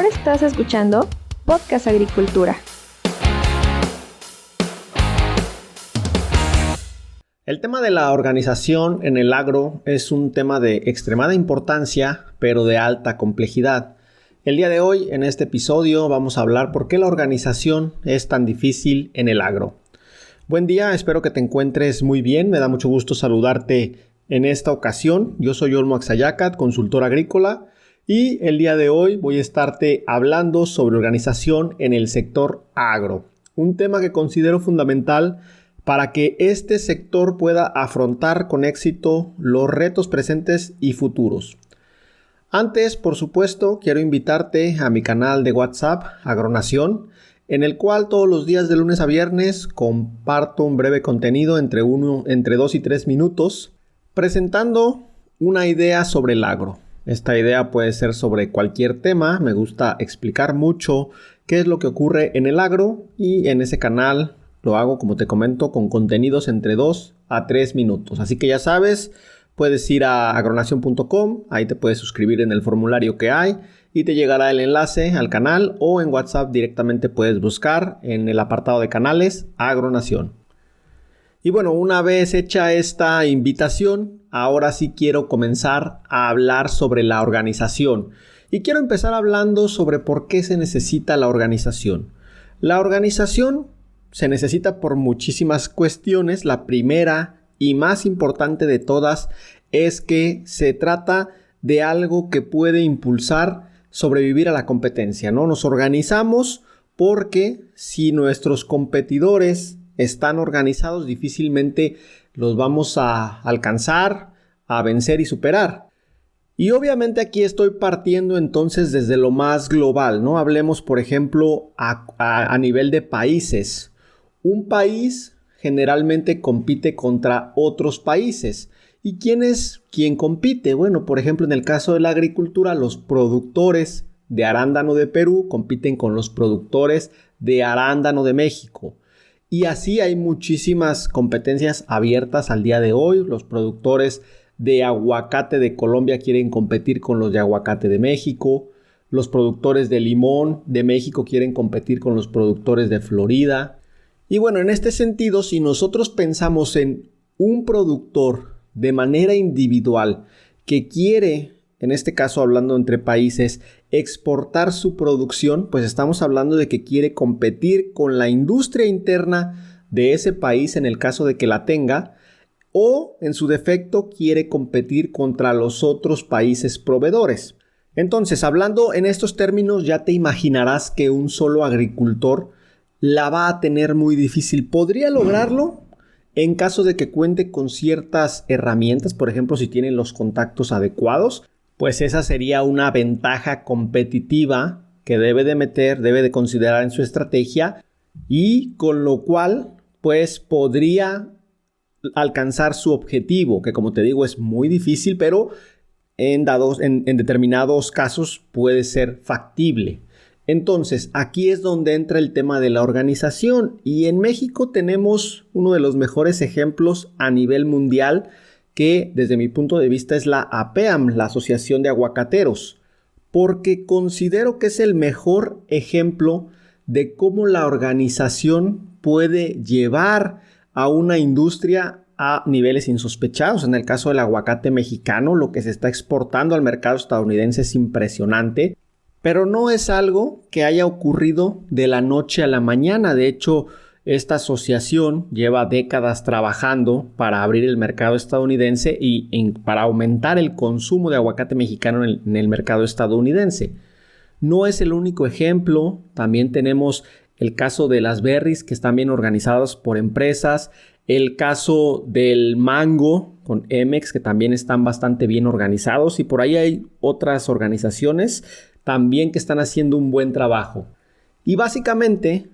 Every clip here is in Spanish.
Ahora estás escuchando Podcast Agricultura. El tema de la organización en el agro es un tema de extremada importancia, pero de alta complejidad. El día de hoy, en este episodio, vamos a hablar por qué la organización es tan difícil en el agro. Buen día, espero que te encuentres muy bien. Me da mucho gusto saludarte en esta ocasión. Yo soy Olmo Axayacat, consultor agrícola, y el día de hoy voy a estarte hablando sobre organización en el sector agro. Un tema que considero fundamental para que este sector pueda afrontar con éxito los retos presentes y futuros. Antes, por supuesto, quiero invitarte a mi canal de WhatsApp, Agronación, en el cual todos los días de lunes a viernes comparto un breve contenido entre 2 y 3 minutos, presentando una idea sobre el agro. Esta idea puede ser sobre cualquier tema. Me gusta explicar mucho qué es lo que ocurre en el agro y en ese canal lo hago, como te comento, con contenidos entre 2 a 3 minutos. Así que ya sabes, puedes ir a agronación.com, ahí te puedes suscribir en el formulario que hay y te llegará el enlace al canal, o en WhatsApp directamente puedes buscar en el apartado de canales Agronación. Y bueno, una vez hecha esta invitación, ahora sí quiero comenzar a hablar sobre la organización. Y quiero empezar hablando sobre por qué se necesita la organización. La organización se necesita por muchísimas cuestiones. La primera y más importante de todas es que se trata de algo que puede impulsar sobrevivir a la competencia, ¿no? Nos organizamos porque si nuestros competidores están organizados, difícilmente los vamos a alcanzar, a vencer y superar. Y obviamente aquí estoy partiendo entonces desde lo más global, ¿no? Hablemos, por ejemplo, a nivel de países. Un país generalmente compite contra otros países. ¿Y quién compite? Bueno, por ejemplo, en el caso de la agricultura, los productores de arándano de Perú compiten con los productores de arándano de México. Y así hay muchísimas competencias abiertas al día de hoy. Los productores de aguacate de Colombia quieren competir con los de aguacate de México. Los productores de limón de México quieren competir con los productores de Florida. Y bueno, en este sentido, si nosotros pensamos en un productor de manera individual que quiere, en este caso hablando entre países, exportar su producción, pues estamos hablando de que quiere competir con la industria interna de ese país en el caso de que la tenga, o en su defecto quiere competir contra los otros países proveedores. Entonces, hablando en estos términos, ya te imaginarás que un solo agricultor la va a tener muy difícil. ¿Podría lograrlo? En caso de que cuente con ciertas herramientas, por ejemplo, si tiene los contactos adecuados, pues esa sería una ventaja competitiva que debe de considerar en su estrategia, y con lo cual pues podría alcanzar su objetivo, que como te digo es muy difícil, pero en determinados casos puede ser factible. Entonces, aquí es donde entra el tema de la organización, y en México tenemos uno de los mejores ejemplos a nivel mundial, que desde mi punto de vista es la APEAM, la Asociación de Aguacateros, porque considero que es el mejor ejemplo de cómo la organización puede llevar a una industria a niveles insospechados. En el caso del aguacate mexicano, lo que se está exportando al mercado estadounidense es impresionante, pero no es algo que haya ocurrido de la noche a la mañana. De hecho, esta asociación lleva décadas trabajando para abrir el mercado estadounidense y para aumentar el consumo de aguacate mexicano en el mercado estadounidense. No es el único ejemplo. También tenemos el caso de las berries, que están bien organizadas por empresas. El caso del mango con Emex, que también están bastante bien organizados. Y por ahí hay otras organizaciones también que están haciendo un buen trabajo. Y básicamente,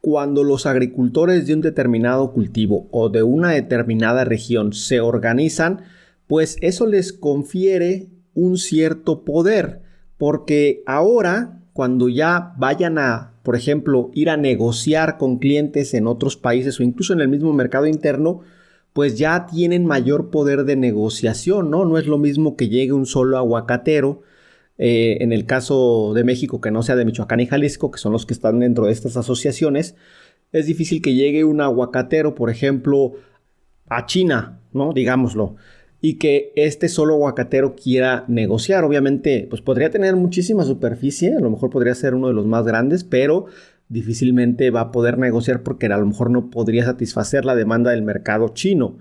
cuando los agricultores de un determinado cultivo o de una determinada región se organizan, pues eso les confiere un cierto poder, porque ahora cuando ya vayan a, por ejemplo, ir a negociar con clientes en otros países o incluso en el mismo mercado interno, pues ya tienen mayor poder de negociación, ¿no? No es lo mismo que llegue un solo aguacatero En el caso de México, que no sea de Michoacán y Jalisco, que son los que están dentro de estas asociaciones, es difícil que llegue un aguacatero, por ejemplo, a China, ¿no? Digámoslo, y que este solo aguacatero quiera negociar. Obviamente, pues podría tener muchísima superficie, a lo mejor podría ser uno de los más grandes, pero difícilmente va a poder negociar porque a lo mejor no podría satisfacer la demanda del mercado chino.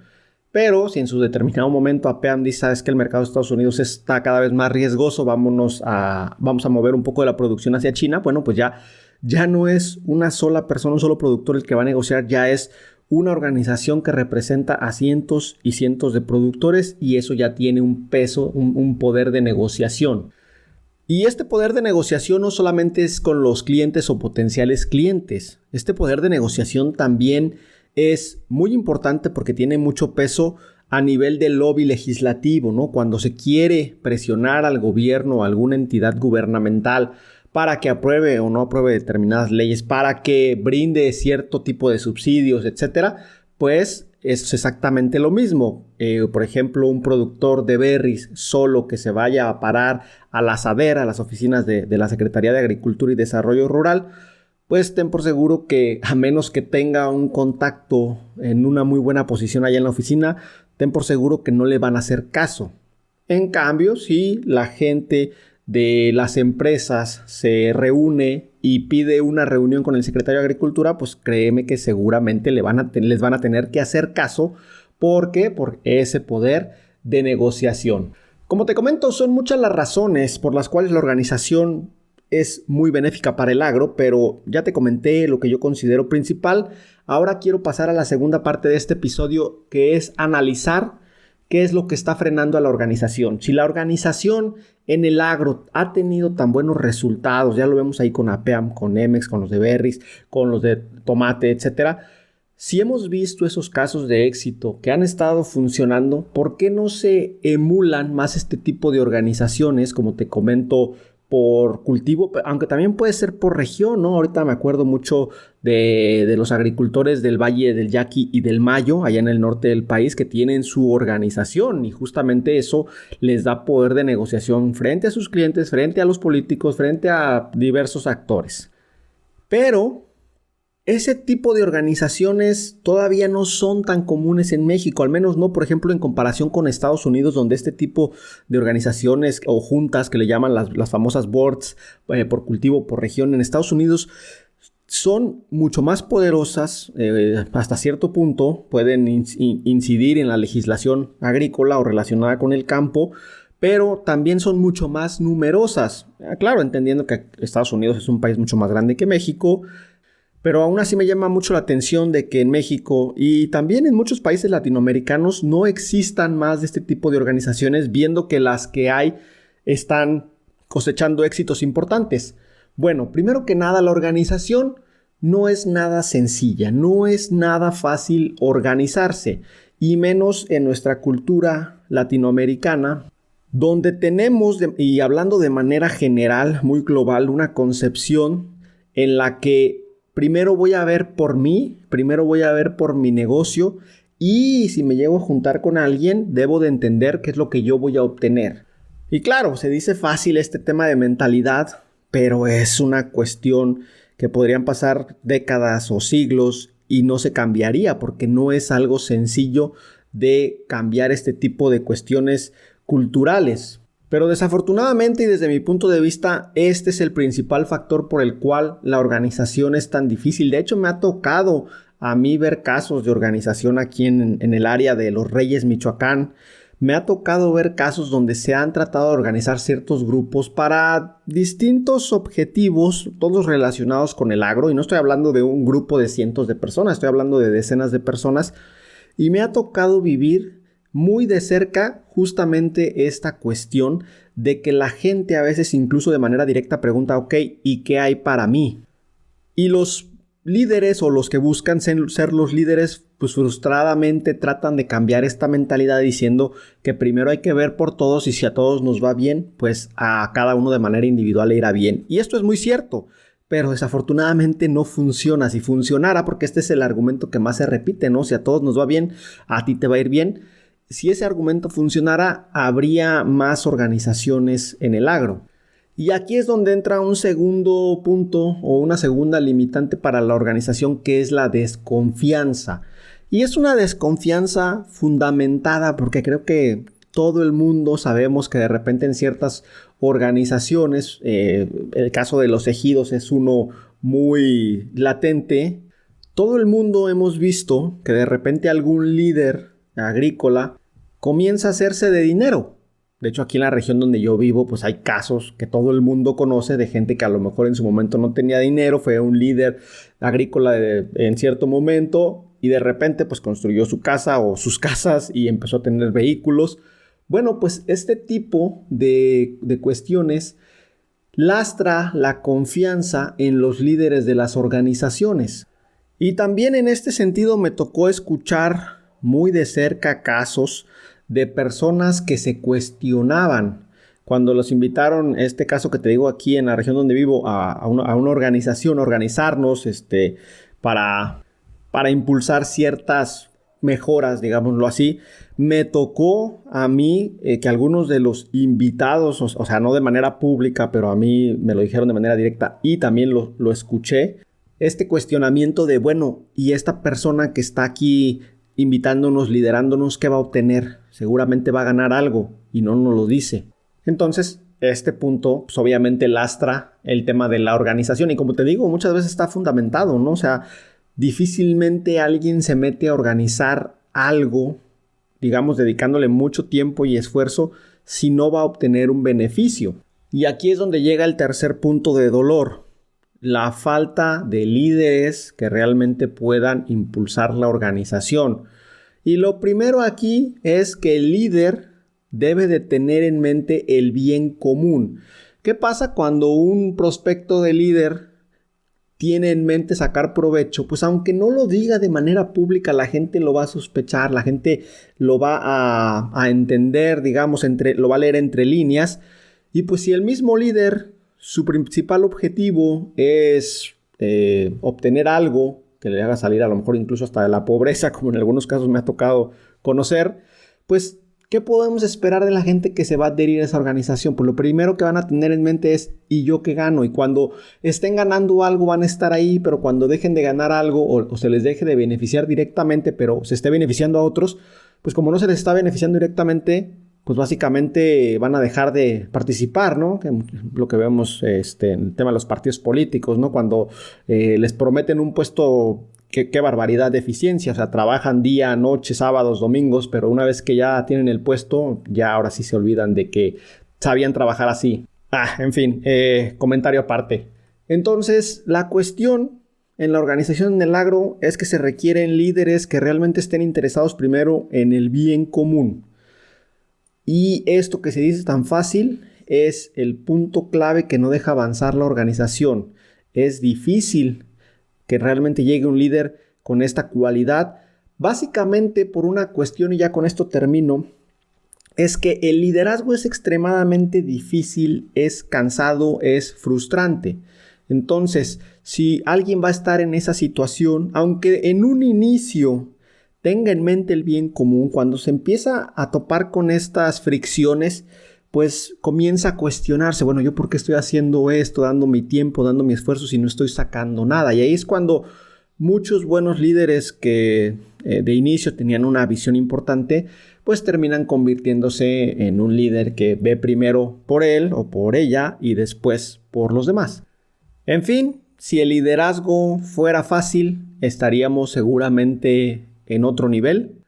Pero si en su determinado momento APAM dice, sabes que el mercado de Estados Unidos está cada vez más riesgoso, vamos a mover un poco de la producción hacia China, bueno, pues ya no es una sola persona, un solo productor el que va a negociar, ya es una organización que representa a cientos y cientos de productores y eso ya tiene un peso, un poder de negociación. Y este poder de negociación no solamente es con los clientes o potenciales clientes. Este poder de negociación también es muy importante porque tiene mucho peso a nivel del lobby legislativo, ¿no? Cuando se quiere presionar al gobierno o a alguna entidad gubernamental para que apruebe o no apruebe determinadas leyes, para que brinde cierto tipo de subsidios, etcétera, pues es exactamente lo mismo. Por ejemplo, un productor de berries solo que se vaya a parar a la SADER, a las oficinas de la Secretaría de Agricultura y Desarrollo Rural, pues ten por seguro que a menos que tenga un contacto en una muy buena posición allá en la oficina, ten por seguro que no le van a hacer caso. En cambio, si la gente de las empresas se reúne y pide una reunión con el secretario de Agricultura, pues créeme que seguramente les van a tener que hacer caso. ¿Por qué? Por ese poder de negociación. Como te comento, son muchas las razones por las cuales la organización es muy benéfica para el agro, pero ya te comenté lo que yo considero principal. Ahora quiero pasar a la segunda parte de este episodio, que es analizar qué es lo que está frenando a la organización. Si la organización en el agro ha tenido tan buenos resultados, ya lo vemos ahí con APAM, con Emex, con los de berries, con los de tomate, etcétera. Si hemos visto esos casos de éxito que han estado funcionando, ¿por qué no se emulan más este tipo de organizaciones, como te comento, por cultivo, aunque también puede ser por región, ¿no? Ahorita me acuerdo mucho de los agricultores del Valle del Yaqui y del Mayo, allá en el norte del país, que tienen su organización y justamente eso les da poder de negociación frente a sus clientes, frente a los políticos, frente a diversos actores. Pero ese tipo de organizaciones todavía no son tan comunes en México, al menos no, por ejemplo, en comparación con Estados Unidos, donde este tipo de organizaciones o juntas que le llaman las famosas boards por cultivo, por región, en Estados Unidos son mucho más poderosas, hasta cierto punto pueden incidir en la legislación agrícola o relacionada con el campo, pero también son mucho más numerosas. Claro, entendiendo que Estados Unidos es un país mucho más grande que México, pero aún así me llama mucho la atención de que en México y también en muchos países latinoamericanos no existan más de este tipo de organizaciones, viendo que las que hay están cosechando éxitos importantes. Bueno, primero que nada, la organización no es nada sencilla, no es nada fácil organizarse, y menos en nuestra cultura latinoamericana, donde tenemos, y hablando de manera general, muy global, una concepción en la que primero voy a ver por mí, primero voy a ver por mi negocio y si me llego a juntar con alguien, debo de entender qué es lo que yo voy a obtener. Y claro, se dice fácil este tema de mentalidad, pero es una cuestión que podrían pasar décadas o siglos y no se cambiaría porque no es algo sencillo de cambiar este tipo de cuestiones culturales. Pero desafortunadamente y desde mi punto de vista, este es el principal factor por el cual la organización es tan difícil. De hecho, me ha tocado a mí ver casos de organización aquí en el área de Los Reyes, Michoacán. Me ha tocado ver casos donde se han tratado de organizar ciertos grupos para distintos objetivos, todos relacionados con el agro. Y no estoy hablando de un grupo de cientos de personas, estoy hablando de decenas de personas. Y me ha tocado vivir muy de cerca justamente esta cuestión de que la gente a veces incluso de manera directa pregunta, ok, ¿y qué hay para mí? Y los líderes o los que buscan ser los líderes, pues frustradamente tratan de cambiar esta mentalidad diciendo que primero hay que ver por todos y si a todos nos va bien, pues a cada uno de manera individual le irá bien. Y esto es muy cierto, pero desafortunadamente no funciona. Si funcionara, porque este es el argumento que más se repite, ¿no? Si a todos nos va bien, a ti te va a ir bien. Si ese argumento funcionara, habría más organizaciones en el agro. Y aquí es donde entra un segundo punto o una segunda limitante para la organización, que es la desconfianza. Y es una desconfianza fundamentada porque creo que todo el mundo sabemos que de repente en ciertas organizaciones, el caso de los ejidos es uno muy latente. Todo el mundo hemos visto que de repente algún líder agrícola comienza a hacerse de dinero. De hecho, aquí en la región donde yo vivo, pues hay casos que todo el mundo conoce de gente que a lo mejor en su momento no tenía dinero, fue un líder agrícola en cierto momento y de repente pues construyó su casa o sus casas y empezó a tener vehículos. Bueno, pues este tipo de cuestiones lastra la confianza en los líderes de las organizaciones. Y también en este sentido me tocó escuchar muy de cerca casos de personas que se cuestionaban cuando los invitaron, este caso que te digo aquí en la región donde vivo, a una organización, organizarnos para impulsar ciertas mejoras, digámoslo así. Me tocó a mí que algunos de los invitados, o sea, no de manera pública, pero a mí me lo dijeron de manera directa y también lo escuché, este cuestionamiento de, bueno, ¿y esta persona que está aquí invitándonos, liderándonos, qué va a obtener? Seguramente va a ganar algo y no nos lo dice. Entonces, este punto, pues obviamente lastra el tema de la organización y como te digo, muchas veces está fundamentado, ¿no? O sea, difícilmente alguien se mete a organizar algo, digamos, dedicándole mucho tiempo y esfuerzo si no va a obtener un beneficio. Y aquí es donde llega el tercer punto de dolor. La falta de líderes que realmente puedan impulsar la organización. Y lo primero aquí es que el líder debe de tener en mente el bien común. ¿Qué pasa cuando un prospecto de líder tiene en mente sacar provecho? Pues aunque no lo diga de manera pública, la gente lo va a sospechar, la gente lo va a entender, digamos, lo va a leer entre líneas. Y pues si el mismo líder, su principal objetivo es obtener algo que le haga salir a lo mejor incluso hasta de la pobreza, como en algunos casos me ha tocado conocer, pues ¿qué podemos esperar de la gente que se va a adherir a esa organización? Pues lo primero que van a tener en mente es ¿y yo qué gano? Y cuando estén ganando algo van a estar ahí, pero cuando dejen de ganar algo o se les deje de beneficiar directamente, pero se esté beneficiando a otros, pues como no se les está beneficiando directamente, pues básicamente van a dejar de participar, ¿no? Lo que vemos en el tema de los partidos políticos, ¿no? Cuando les prometen un puesto, qué barbaridad de eficiencia, o sea, trabajan día, noche, sábados, domingos, pero una vez que ya tienen el puesto, ya ahora sí se olvidan de que sabían trabajar así. En fin, comentario aparte. Entonces, la cuestión en la organización del agro es que se requieren líderes que realmente estén interesados primero en el bien común. Y esto que se dice tan fácil es el punto clave que no deja avanzar la organización. Es difícil que realmente llegue un líder con esta cualidad, básicamente por una cuestión, y ya con esto termino, es que el liderazgo es extremadamente difícil, es cansado, es frustrante. Entonces, si alguien va a estar en esa situación, aunque en un inicio tenga en mente el bien común, cuando se empieza a topar con estas fricciones, pues comienza a cuestionarse, bueno, ¿yo por qué estoy haciendo esto, dando mi tiempo, dando mi esfuerzo si no estoy sacando nada? Y ahí es cuando muchos buenos líderes que de inicio tenían una visión importante, pues terminan convirtiéndose en un líder que ve primero por él o por ella y después por los demás. En fin, si el liderazgo fuera fácil, estaríamos seguramente en otro nivel.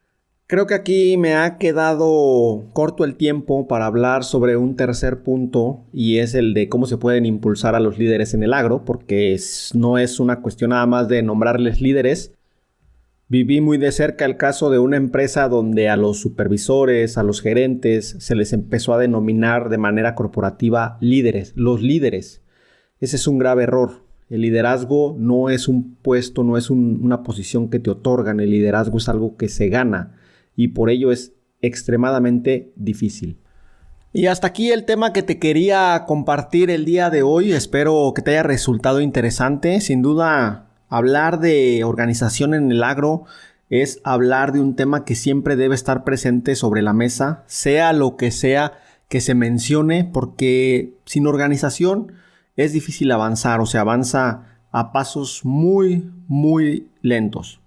Creo que aquí me ha quedado corto el tiempo para hablar sobre un tercer punto y es el de cómo se pueden impulsar a los líderes en el agro, porque no es una cuestión nada más de nombrarles líderes. Viví muy de cerca el caso de una empresa donde a los supervisores, a los gerentes, se les empezó a denominar de manera corporativa líderes, los líderes. Ese es un grave error. El liderazgo no es un puesto, no es una posición que te otorgan. El liderazgo es algo que se gana y por ello es extremadamente difícil. Y hasta aquí el tema que te quería compartir el día de hoy. Espero que te haya resultado interesante. Sin duda, hablar de organización en el agro es hablar de un tema que siempre debe estar presente sobre la mesa, sea lo que sea que se mencione, porque sin organización es difícil avanzar, o sea, avanza a pasos muy, muy lentos.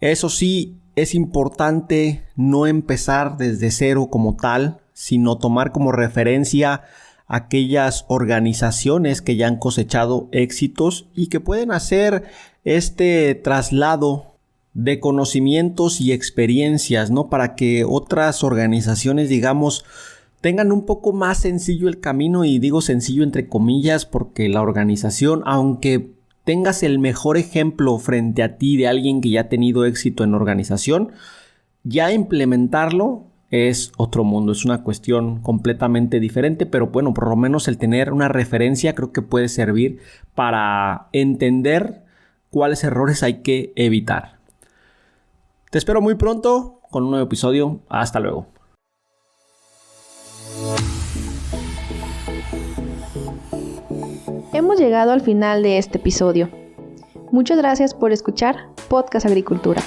Eso sí, es importante no empezar desde cero como tal, sino tomar como referencia aquellas organizaciones que ya han cosechado éxitos y que pueden hacer este traslado de conocimientos y experiencias, ¿no? Para que otras organizaciones, digamos, tengan un poco más sencillo el camino, y digo sencillo entre comillas porque la organización, aunque tengas el mejor ejemplo frente a ti de alguien que ya ha tenido éxito en organización, ya implementarlo es otro mundo, es una cuestión completamente diferente, pero bueno, por lo menos el tener una referencia creo que puede servir para entender cuáles errores hay que evitar. Te espero muy pronto con un nuevo episodio. Hasta luego. Hemos llegado al final de este episodio. Muchas gracias por escuchar Podcast Agricultura.